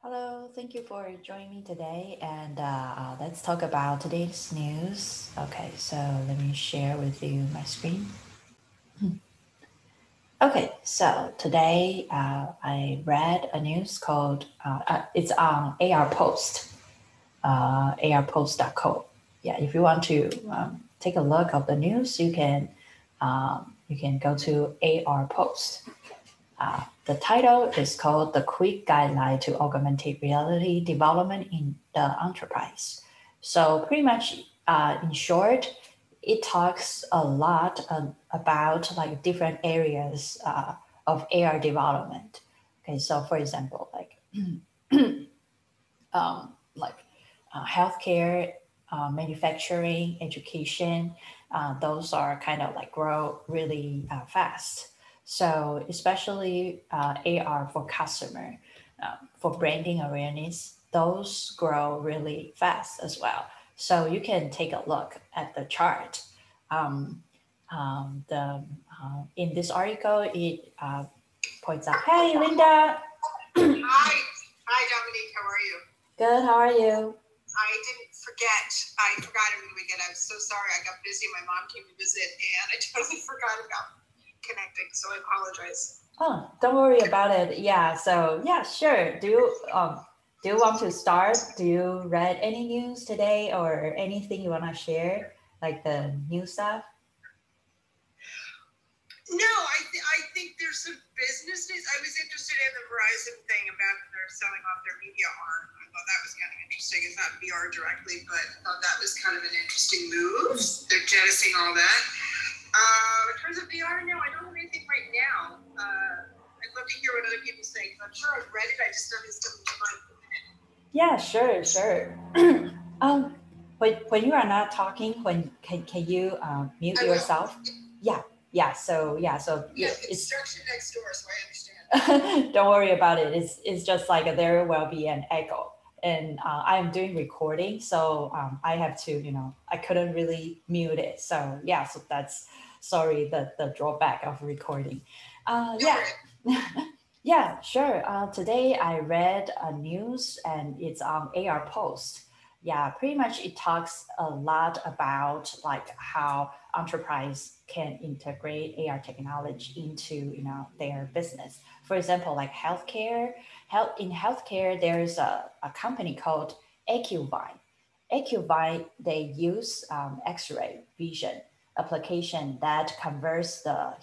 Hello, thank you for joining me today, and let's talk about today's news. Okay, so let me share with you my screen. Okay, so today I read a news called it's on AR Post, arpost.co. Yeah, if you want to take a look of the news, you can go to AR Post. The title is called The Quick Guideline to Augmented Reality Development in the Enterprise. So, pretty much in short, it talks a lot about like different areas of AR development. Okay, so for example, like healthcare, manufacturing, education, those are kind of like grow really fast. So especially AR for customer, for branding awareness, those grow really fast as well. So you can take a look at the chart. Um, the In this article, it points out, "Hey, Linda, Hi, hi, Dominique. How are you? good. How are you?" I didn't forget. I forgot over the weekend. I'm so sorry. I got busy. My mom came to visit, and I totally forgot about connecting. So I apologize. Oh, don't worry about it. Yeah, so yeah, sure. Do you want to start? Do you read any news today or anything you want to share, like the new stuff? No, I think there's some business news. I was interested in the Verizon thing about they're selling off their media arm. I thought that was kind of interesting. It's not VR directly, but I thought that was kind of an interesting move. They're jettisoning all that. In terms of VR, no, I don't have anything right now. I'd love to hear what other people say because I'm sure I've read it. I just don't have something to mind. Yeah, sure, sure. When you are not talking, when can you mute I will. yourself? Yeah, so Yeah, it's construction next door, so I understand. don't worry about it. It's just like there will be an echo. And I am doing recording, so I have to, I couldn't really mute it. So yeah, so that's sorry the drawback of recording. Yeah, yeah, sure. Today I read a news and it's on AR Post. Yeah, pretty much it talks a lot about like how enterprise can integrate AR technology into their business. For example, like healthcare. In healthcare, there's a company called AQVine. AQVine, they use X-ray vision application that converts the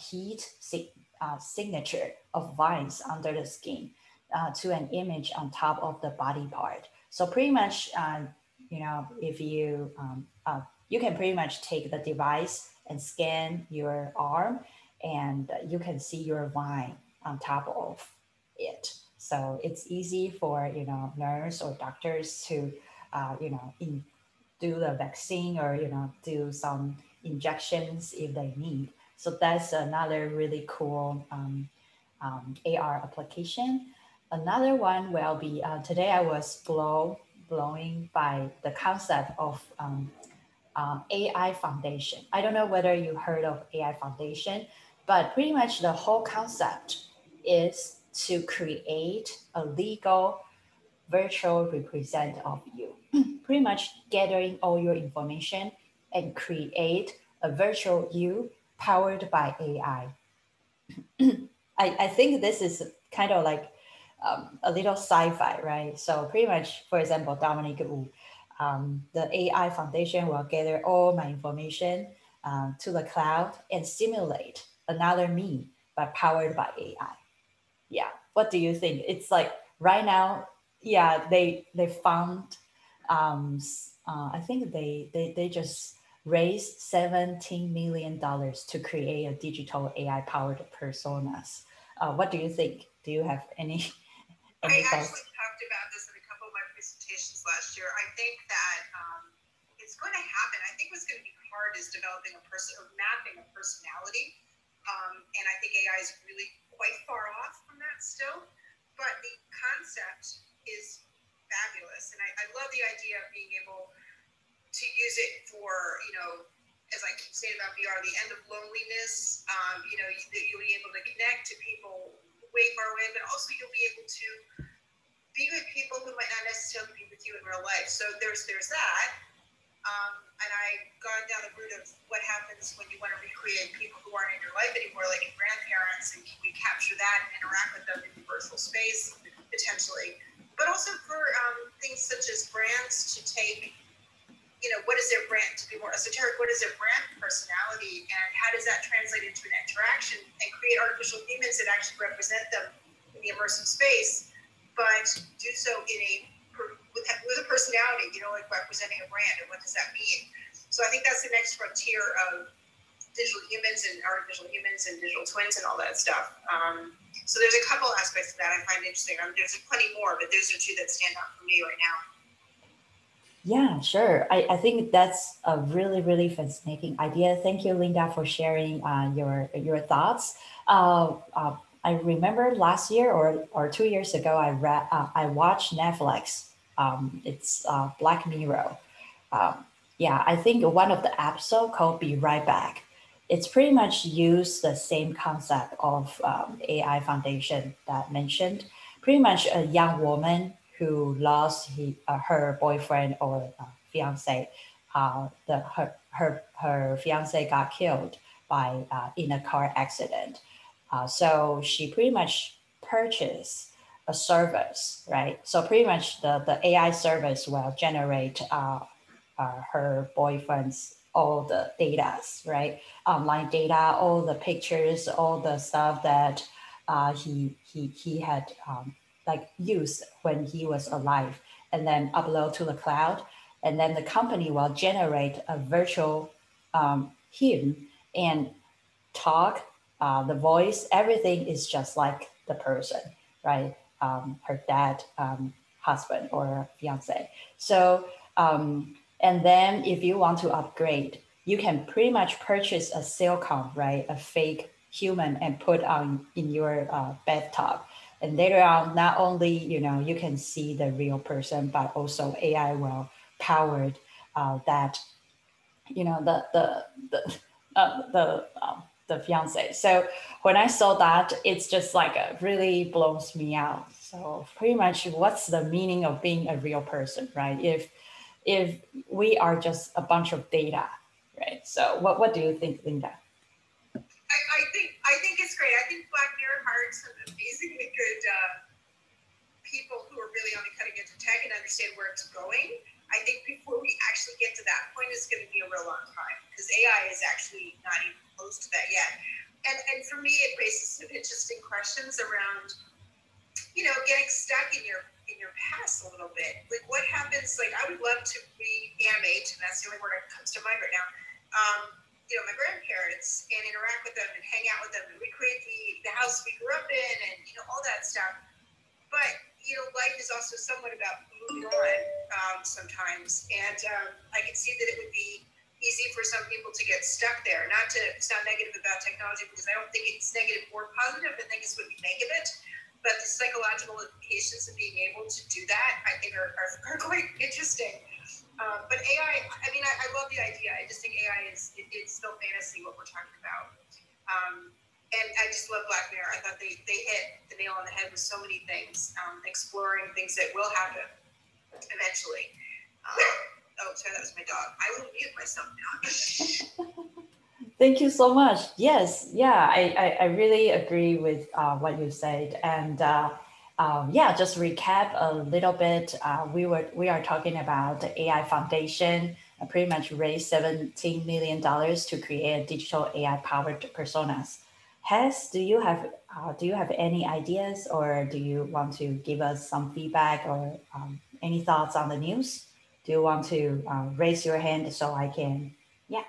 signature of vines under the skin to an image on top of the body part. So pretty much, if you can pretty much take the device and scan your arm, and you can see your vine on top of it. So it's easy for nurse or doctors to do the vaccine or do some injections if they need. So that's another really cool AR application. Another one will be today I was blowing by the concept of AI Foundation. I don't know whether you heard of AI Foundation, but pretty much the whole concept is to create a legal virtual represent of you, pretty much gathering all your information and create a virtual you powered by AI. I think this is kind of like a little sci-fi, right? So pretty much, for example, Dominic Wu, the AI Foundation will gather all my information to the cloud and simulate another me, but powered by AI. Yeah, what do you think? It's like right now, yeah, they found I think they just raised $17 million to create a digital AI powered personas. What do you think? Do you have any I any thoughts? actually talked about this in a couple of my presentations last year. I think that it's going to happen. I think what's going to be hard is developing a person or mapping a personality. And I think AI is really quite far off from that still. But the concept is fabulous. And I love the idea of being able to use it for, as I keep saying about VR, the end of loneliness. You'll be able to connect to people way far away, but also you'll be able to be be with people who might not necessarily be with you in real life. So there's that. And I've gone down the route of what happens when you want to recreate people who aren't in your life anymore, like grandparents, and can we capture that and interact with them in the virtual space, potentially. But also for things such as brands to take, what is their brand, to be more esoteric, what is their brand personality, and how does that translate into an interaction and create artificial humans that actually represent them in the immersive space, but do so with a personality, like representing a brand, and what does that mean? So I think that's the next frontier of digital humans and artificial humans and digital twins and all that stuff. So there's a couple aspects of that I find interesting. There's plenty more, but those are two that stand out for me right now. Yeah, sure. I think that's a really, really fascinating idea. Thank you, Linda, for sharing your thoughts. I remember last year or 2 years ago, I watched Netflix. It's Black Mirror. Yeah, I think one of the episodes called Be Right Back. It's pretty much used the same concept of AI foundation that mentioned. Pretty much a young woman who lost her boyfriend or fiance. Her fiance got killed by in a car accident. So she pretty much purchased a service, right? So pretty much the AI service will generate her boyfriend's all the data, right? Online data, all the pictures, all the stuff that he had like used when he was alive, and then upload to the cloud. And then the company will generate a virtual him and talk, the voice, everything is just like the person, right? Her dad, husband or fiance. So, and then if you want to upgrade, you can pretty much purchase a silicon, right? A fake human and put on in your bathtub. And later on, not only, you can see the real person, but also AI will powered that, the fiance. So when I saw that, it's just like really blows me out. So pretty much, what's the meaning of being a real person, right? If we are just a bunch of data, right? So what do you think, Linda? I think it's great. I think Black Mirror hired some amazingly good people who are really on the cutting edge of tech and understand where it's going. I think before we actually get to that point, it's going to be a real long time because AI is actually not even close to that yet. And for me, it raises some interesting questions around, getting stuck in your past a little bit. Like what happens, like I would love to reanimate, and that's the only word that comes to mind right now, my grandparents and interact with them and hang out with them and recreate the house we grew up in and, all that stuff. But, life is also somewhat about moving on sometimes. And I can see that it would be easy for some people to get stuck there. Not to sound negative about technology, because I don't think it's negative or positive. I think it's what we make of it. But the psychological implications of being able to do that, I think, are quite interesting. But AI, I love the idea. I just think AI it's still fantasy what we're talking about. And I just love Black Mirror. I thought they hit the nail on the head with so many things, exploring things that will happen eventually. Sorry, that was my dog. I will mute myself now. Thank you so much. Yes, yeah, I really agree with what you said. And just recap a little bit. We are talking about the AI Foundation. Pretty much raised $17 million to create digital AI powered personas. Hess, do you have any ideas, or do you want to give us some feedback or any thoughts on the news? Do you want to raise your hand so I can? Yeah,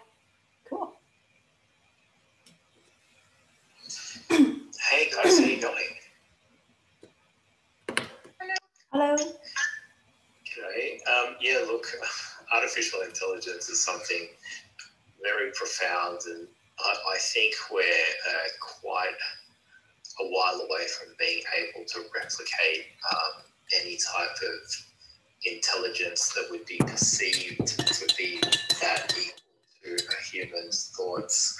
cool. Hey guys, how you going? Hello. Okay. Yeah, look, artificial intelligence is something very profound, and I think we're quite a while away from being able to replicate any type of intelligence that would be perceived to be that equal to a human's thoughts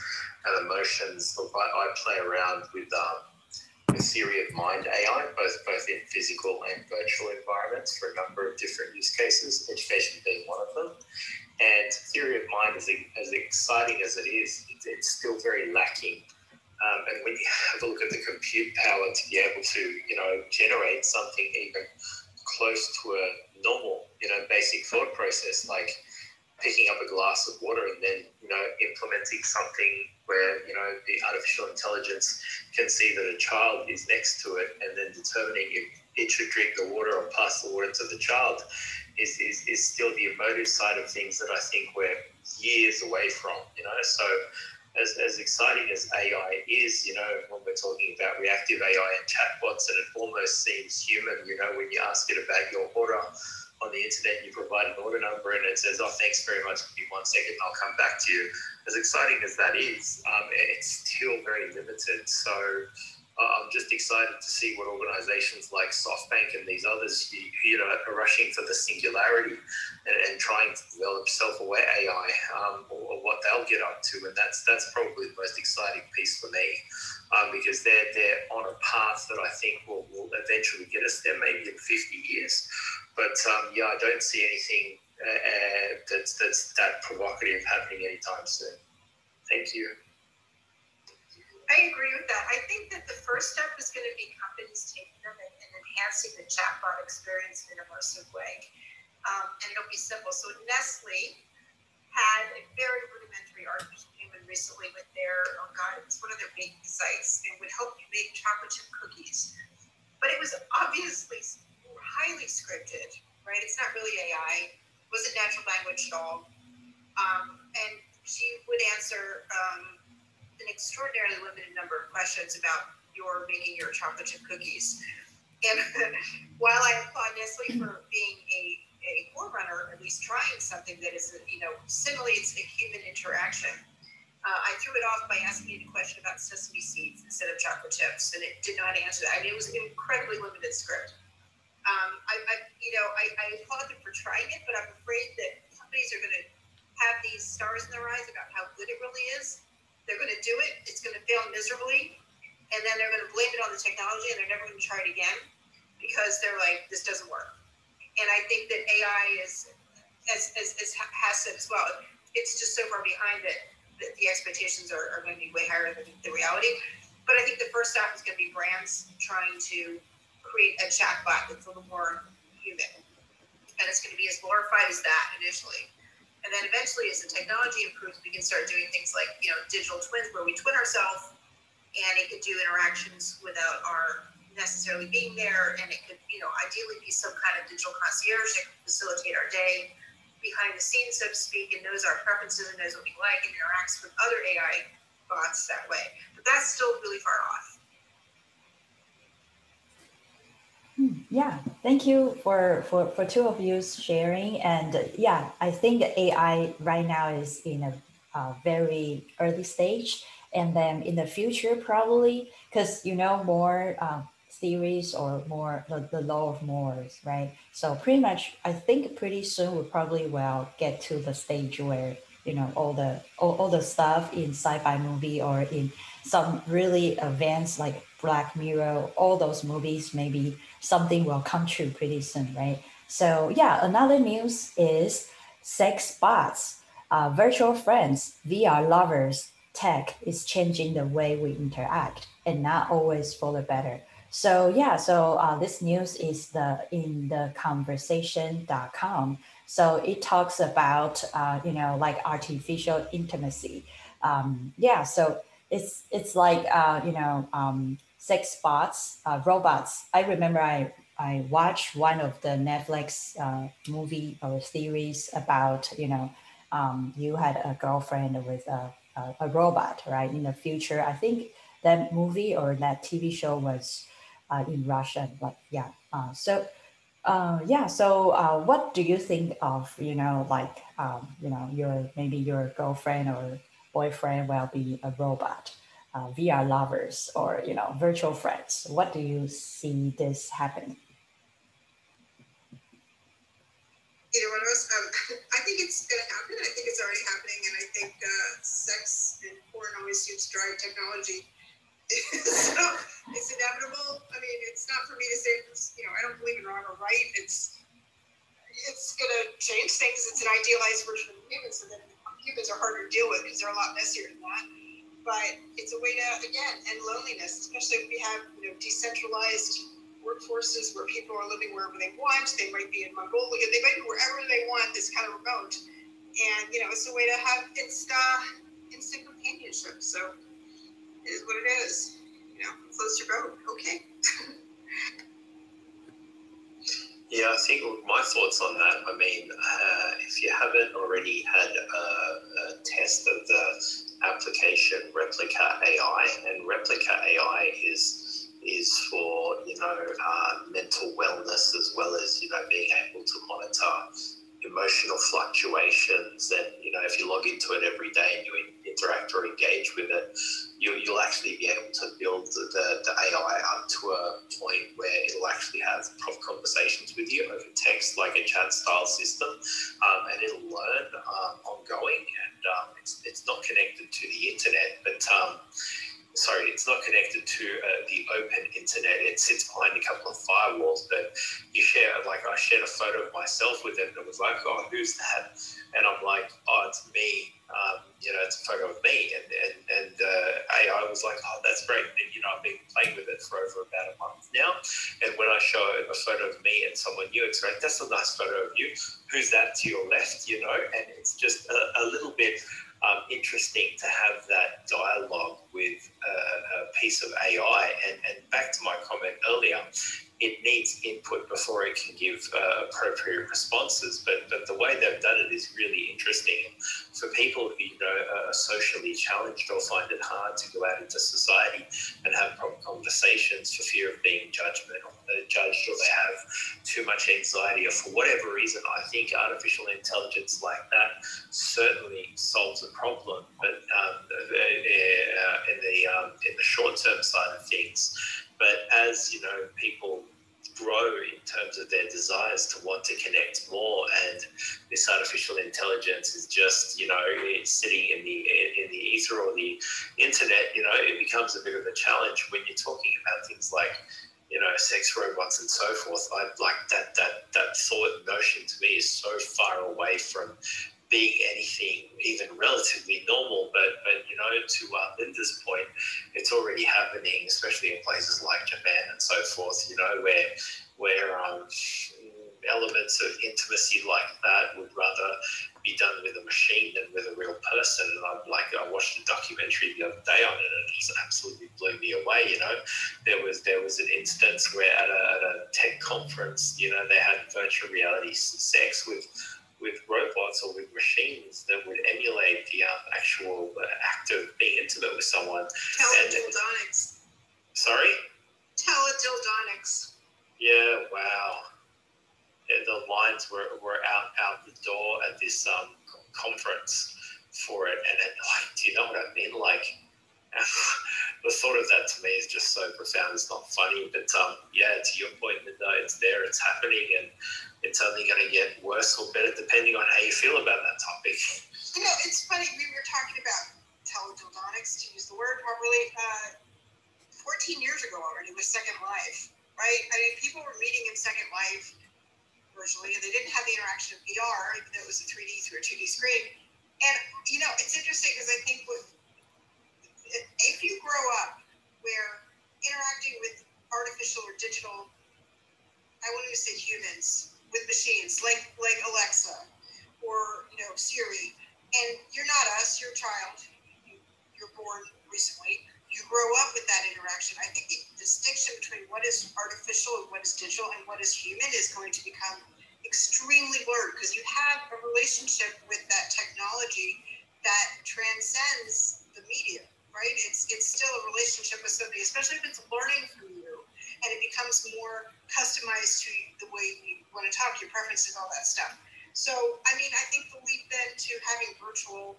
and emotions. Look, I play around with theory of mind AI, both in physical and virtual environments for a number of different use cases, education being one of them. And theory of mind, as exciting as it is, it's still very lacking. And when you have a look at the compute power to be able to, generate something even close to a normal, basic thought process, like picking up a glass of water and then, implementing something where, the artificial intelligence can see that a child is next to it and then determining if it should drink the water or pass the water to the child is still the emotive side of things that I think we're years away from, So as exciting as AI is, when we're talking about reactive AI and chatbots, and it almost seems human, when you ask it about your order on the internet, you provide an order number and it says, oh, thanks very much, give me 1 second, I'll come back to you. As exciting as that is, it's still very limited. So I'm just excited to see what organizations like SoftBank and these others, are rushing for the singularity and trying to develop self-aware AI, or what they'll get up to. And that's probably the most exciting piece for me, because they're on a path that I think will eventually get us there, maybe in 50 years. But I don't see anything that's that provocative happening anytime soon. Thank you. I agree with that. I think that the first step is going to be companies taking them and enhancing the chatbot experience in an immersive way. And it'll be simple. So Nestle had a very rudimentary artificial human recently with their, it was one of their baking sites, and would help you make chocolate chip cookies. But it was obviously highly scripted, right? It's not really AI. It wasn't natural language at all. And she would answer an extraordinarily limited number of questions about making your chocolate chip cookies. And while I applaud Nestle for being a forerunner, at least trying something that is, similarly, it's a human interaction. I threw it off by asking it a question about sesame seeds instead of chocolate chips, and it did not answer that. I mean, it was an incredibly limited script. I applaud them for trying it, but I'm afraid that companies are going to have these stars in their eyes about how good it really is. They're going to do it. It's going to fail miserably, and then they're going to blame it on the technology, and they're never going to try it again because they're like, this doesn't work. And I think that AI is, as has said as well, it's just so far behind that the expectations are going to be way higher than the reality. But I think the first step is going to be brands trying to create a chatbot that's a little more human. And it's going to be as glorified as that initially. And then eventually, as the technology improves, we can start doing things like, digital twins, where we twin ourselves, and it could do interactions without our necessarily being there. And it could, ideally be some kind of digital concierge that can facilitate our day behind the scenes, so to speak, and knows our preferences and knows what we like and interacts with other AI bots that way. But that's still really far off. Yeah, thank you for two of you sharing. And I think AI right now is in a very early stage. And then in the future, probably, because more theories or more the law of Moore's, right? So pretty much, I think pretty soon we probably will get to the stage where, all the stuff in sci-fi movie or in some really advanced like Black Mirror, all those movies, maybe something will come true pretty soon, right? So another news is sex bots, virtual friends, VR lovers. Tech is changing the way we interact and not always for the better. So this news is in the conversation.com. So it talks about like artificial intimacy. So it's like sex bots, robots. I remember I watched one of the Netflix movie or series about you had a girlfriend with a robot, right? In the future, I think that movie or that TV show was in Russia. But what do you think of your girlfriend or boyfriend will be a robot, VR lovers or virtual friends? What do you see this happening? Either one of us. I think it's going to happen. I think it's already happening, and I think sex and porn always seems to drive technology. So it's inevitable. I mean, it's not for me to say, I don't believe in wrong or right. It's going to change things. It's an idealized version of humans, so then humans are harder to deal with because they're a lot messier than that. But it's a way to, again, end loneliness, especially if we have decentralized workforces where people are living wherever they want. They might be in Mongolia. They might be wherever they want. It's kind of remote. And, it's a way to have instant companionship. So it is what it is. Floats your boat. Okay. Yeah, I think my thoughts on that, I mean, if you haven't already had a test of the application Replika AI, and Replika AI is for, mental wellness as well as, being able to monitor emotional fluctuations. And, if you log into it every day and you interact or engage with it, you'll actually be able to build the AI up to a point where it'll actually have proper conversations with you over text, like a chat style system, and it'll learn ongoing. And it's not connected to the internet, but it's not connected to the open internet. It sits behind a couple of firewalls, but I shared a photo of myself with it, and it was like, oh, who's that? And I'm like, oh, it's me. It's a photo of me. And AI was like, oh, that's great. And, I've been playing with it for over about a month now. And when I show a photo of me and someone new, it's like, that's a nice photo of you. Who's that to your left, And it's just a little bit interesting to have that dialogue with a piece of AI. And back to my comment earlier, it needs input before it can give appropriate responses. But the way they've done it is really interesting. For people who are socially challenged or find it hard to go out into society and have proper conversations for fear of being judged, or they have too much anxiety, or for whatever reason, I think artificial intelligence like that certainly solves a problem. But in the short term side of things, but as people grow in terms of their desires to want to connect more, and this artificial intelligence is just it's sitting in the ether or the internet, it becomes a bit of a challenge when you're talking about things like sex robots and so forth. I like that thought notion to me is so far away from being anything even relatively normal, but to Linda's point, it's already happening, especially in places like Japan and so forth, where elements of intimacy like that would rather be done with a machine than with a real person. And I watched a documentary the other day on it, and it just absolutely blew me away. There was an instance where at a tech conference, they had virtual reality sex with robots or with machines that would emulate the actual act of being intimate with someone. Teledildonics. Sorry? Teledildonics. Yeah, wow. Yeah, the lines were out the door at this conference for it. And do you know what I mean? The thought of that to me is just so profound. It's not funny, but to your point, Linda, it's there, it's happening, and it's only going to get worse or better depending on how you feel about that topic. It's funny. We were talking about teledildonics, to use the word properly, 14 years ago already with Second Life, right? I mean, people were meeting in Second Life virtually, and they didn't have the interaction of VR, even though it was a 3D through a 2D screen. And, it's interesting because I think if you grow up where interacting with artificial or digital, I wouldn't even say humans, with machines like Alexa or Siri, and you're not us, you're a child, you're born recently, you grow up with that interaction. I think the distinction between what is artificial and what is digital and what is human is going to become extremely blurred, because you have a relationship with that technology that transcends the medium, right? It's still a relationship with somebody, especially if it's learning from you, and it becomes more customized to the way you want to talk, your preferences, all that stuff. So, I mean, I think the leap then to having virtual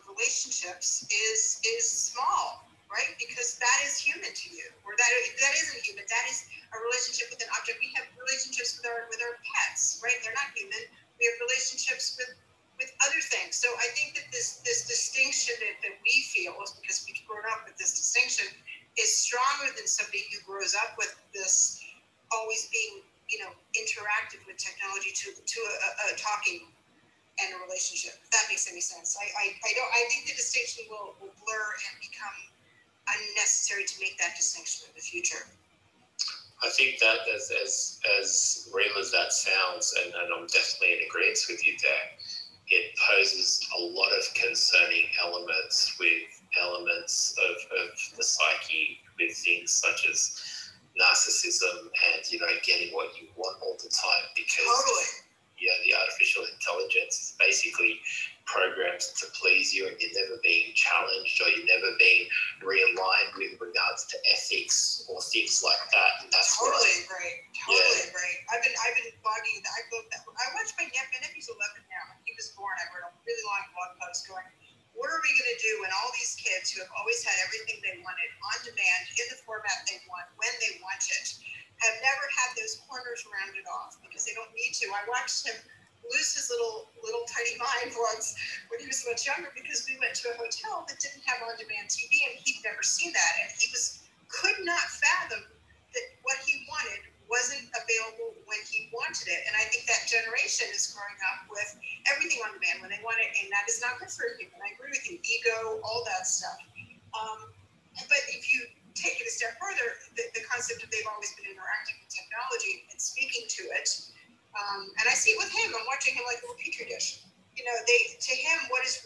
relationships is small, right? Because that is human to you, or that isn't human. That is a relationship with an object. We have relationships with our pets, right? They're not human. We have relationships with other things. So I think that this distinction that we feel is because we've grown up with this distinction interactive with technology to a talking and a relationship. If that makes any sense. I think the distinction will blur and become unnecessary to make that distinction in the future. I think that as real as that sounds, and I'm definitely in agreement with you there, it poses a lot of concerning elements with elements of the psyche, with things such as narcissism and, getting what you want all the time, because the artificial intelligence is basically programmed to please you, and you're never being challenged, or you're never being realigned with regards to ethics or things like that. And that's totally agree. I've been blogging that. I watched my nephew's 11 now. When he was born, I wrote a really long blog post going, what are we going to do when all these kids who have always had everything they wanted on demand, in the format they want, when they want it, have never had those corners rounded off because they don't need to. I watched him lose his little tiny mind once when he was much younger, because we went to a hotel that didn't have on-demand TV, and he'd never seen that, and he could not fathom that what he wanted wasn't available when he wanted it. And I think that generation is growing up with everything on demand when they want it, and that is not good for a human. I agree with you. Ego, all that stuff. But if you take it a step further, the concept of they've always been interacting with technology and speaking to it, and I see it with him. I'm watching him like a little petri dish. To him,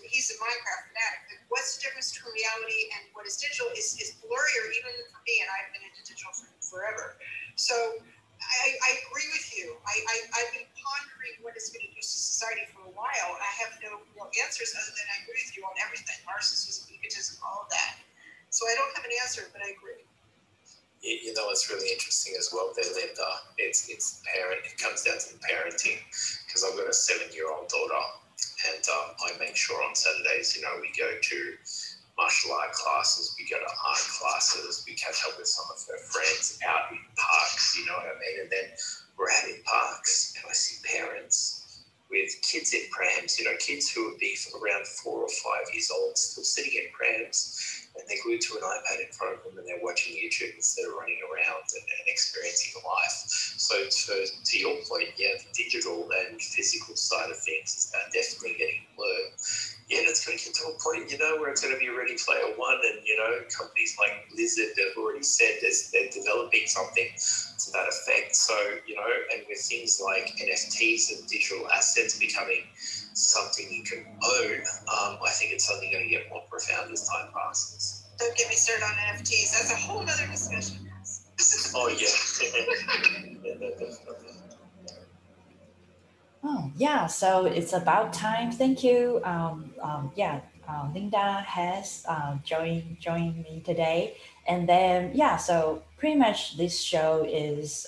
he's a Minecraft fanatic. What's the difference between reality and what is digital is blurrier even for me, and I've been into digital forever. So I agree with you. I've been pondering what it's going to do to society for a while, and I have no real answers other than I agree with you on everything, narcissism, egotism, all of that. So I don't have an answer, but I agree. It's really interesting as well there, Linda. It comes down to the parenting, because I've got a 7-year-old daughter, and I make sure on Saturdays, we go to martial art classes, we go to art classes, we catch up with some of her friends out in parks, you know what I mean? And then we're out in parks and I see parents with kids in prams, kids who would be around 4 or 5 years old, still sitting in prams, and they're glued to an iPad in front of them, and they're watching YouTube instead of running around and experiencing life. So to your point, the digital and physical side of things is definitely getting blurred. And it's going to get to a point, where it's going to be a Ready Player One, and, companies like Blizzard have already said they're developing something to that effect. So, and with things like NFTs and digital assets becoming something you can own, I think it's something going to get more profound as time passes. Don't get me started on NFTs. That's a whole other discussion. Oh, yeah. Definitely. Oh, yeah, so it's about time. Thank you. Linda has joined me today. And then, so pretty much this show is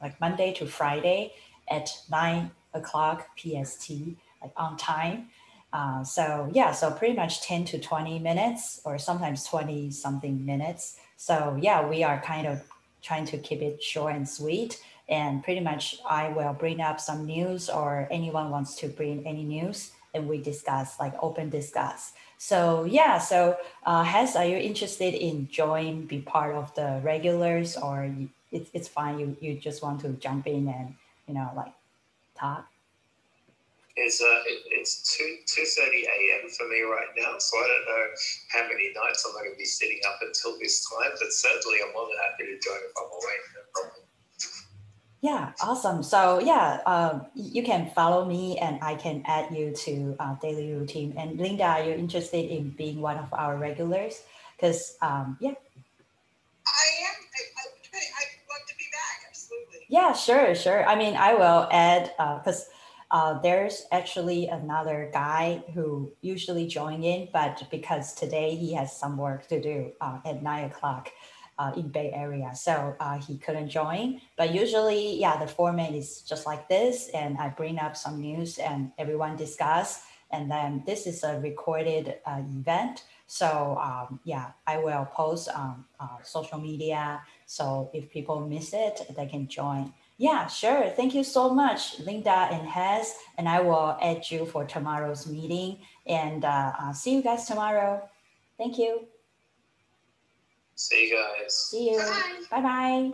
like Monday to Friday at 9 o'clock PST, like on time. So pretty much 10 to 20 minutes, or sometimes 20 something minutes. So we are kind of trying to keep it short and sweet. And pretty much I will bring up some news, or anyone wants to bring any news, and we discuss, like open discuss. So Hez, are you interested in be part of the regulars, or it's fine, you just want to jump in and, talk? It's 2:30 a.m. for me right now, so I don't know how many nights I'm going to be sitting up until this time, but certainly I'm more than happy to join if I'm awake, no problem. Yeah, awesome. So you can follow me, and I can add you to daily routine. And Linda, are you interested in being one of our regulars? Because I am. I'd love to be back. Absolutely. Yeah, sure. I mean, I will add because there's actually another guy who usually join in, but because today he has some work to do at 9 o'clock. In Bay Area, so he couldn't join. But usually, the format is just like this, and I bring up some news and everyone discuss. And then this is a recorded event, so I will post on social media. So if people miss it, they can join. Yeah, sure. Thank you so much, Linda and Hez. And I will add you for tomorrow's meeting. And see you guys tomorrow. Thank you. See you guys. See you. Bye-bye.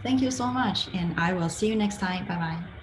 Thank you so much. And I will see you next time. Bye-bye.